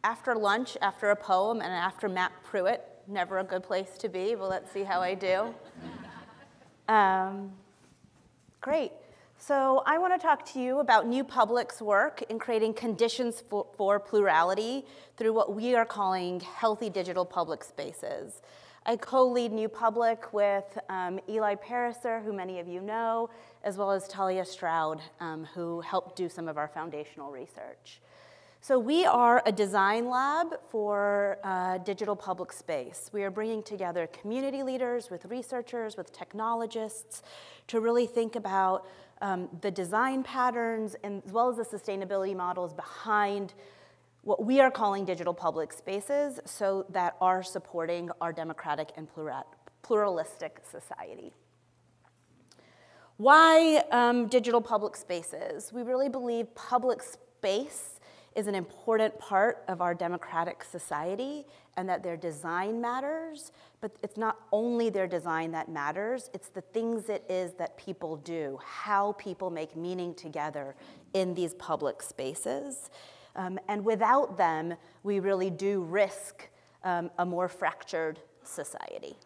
after lunch, after a poem, and after Matt Pruitt. Never a good place to be, but let's see how I do. Great. So I want to talk to you about New Public's work in creating conditions for plurality through what we are calling healthy digital public spaces. I co-lead New Public with Eli Pariser, who many of you know, as well as Talia Stroud, who helped do some of our foundational research. So we are a design lab for digital public space. We are bringing together community leaders with researchers, with technologists, to really think about the design patterns and as well as the sustainability models behind what we are calling digital public spaces so that are supporting our democratic and pluralistic society. Why digital public spaces? We really believe public space is an important part of our democratic society and that their design matters, but it's not only their design that matters, it's the things it is that people do, how people make meaning together in these public spaces. And without them, we really do risk a more fractured society.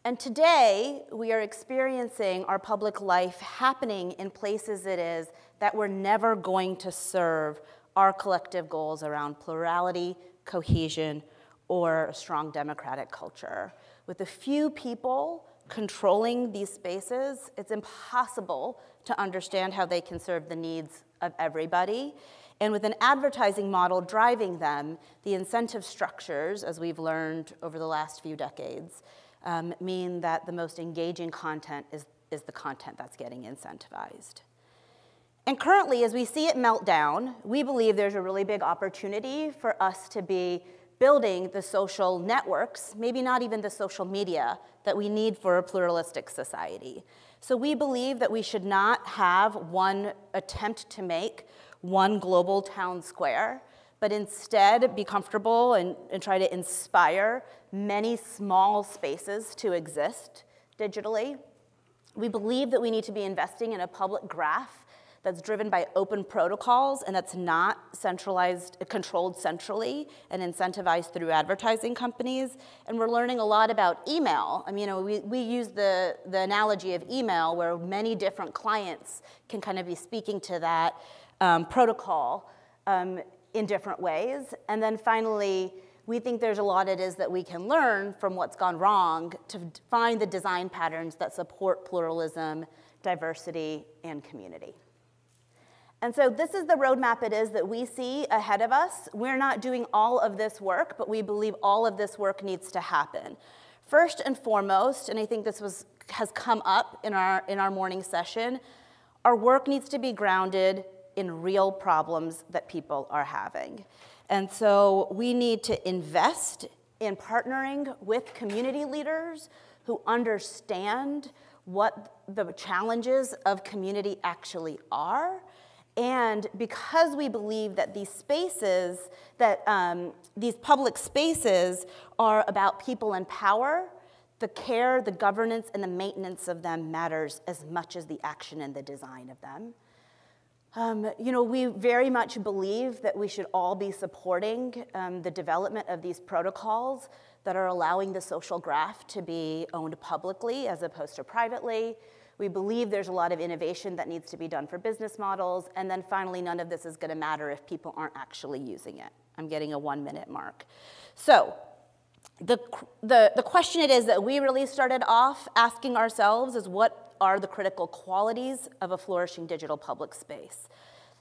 And today, we are experiencing our public life happening in places it is that we're never going to serve our collective goals around plurality, cohesion, or a strong democratic culture. With a few people controlling these spaces, it's impossible to understand how they can serve the needs of everybody. And with an advertising model driving them, the incentive structures, as we've learned over the last few decades, mean that the most engaging content is the content that's getting incentivized. And currently, as we see it melt down, we believe there's a really big opportunity for us to be building the social networks, maybe not even the social media, that we need for a pluralistic society. So we believe that we should not have one attempt to make one global town square, but instead be comfortable and try to inspire many small spaces to exist digitally. We believe that we need to be investing in a public graph that's driven by open protocols and that's not controlled centrally and incentivized through advertising companies. And we're learning a lot about email. I mean, we use the analogy of email where many different clients can kind of be speaking to that protocol in different ways. And then finally, we think there's a lot it is that we can learn from what's gone wrong to find the design patterns that support pluralism, diversity, and community. And so this is the roadmap it is that we see ahead of us. We're not doing all of this work, but we believe all of this work needs to happen. First and foremost, and I think this has come up in our morning session, our work needs to be grounded in real problems that people are having. And so we need to invest in partnering with community leaders who understand what the challenges of community actually are. And because we believe that these spaces, these public spaces are about people in power, the care, the governance, and the maintenance of them matters as much as the action and the design of them. We very much believe that we should all be supporting the development of these protocols that are allowing the social graph to be owned publicly as opposed to privately. We believe there's a lot of innovation that needs to be done for business models. And then finally, none of this is going to matter if people aren't actually using it. I'm getting a 1-minute mark. So the question it is that we really started off asking ourselves is what are the critical qualities of a flourishing digital public space?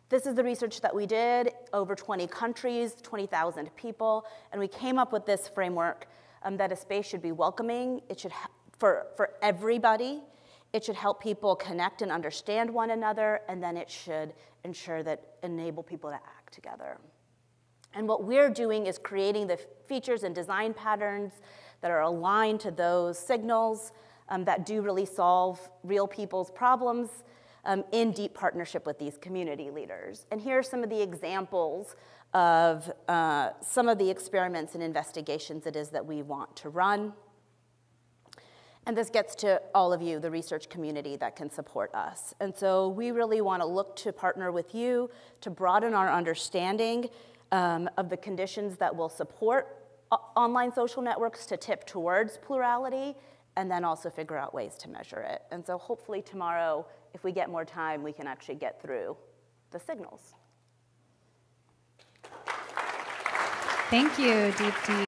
This is the research that we did, over 20 countries, 20,000 people, and we came up with this framework that a space should be welcoming. It should, for everybody. It should help people connect and understand one another, and then it should enable people to act together. And what we're doing is creating the features and design patterns that are aligned to those signals that do really solve real people's problems in deep partnership with these community leaders. And here are some of the examples of some of the experiments and investigations it is that we want to run. And this gets to all of you, the research community that can support us. And so we really want to look to partner with you to broaden our understanding of the conditions that will support online social networks to tip towards plurality, and then also figure out ways to measure it. And so hopefully tomorrow, if we get more time, we can actually get through the signals. Thank you, Deepti.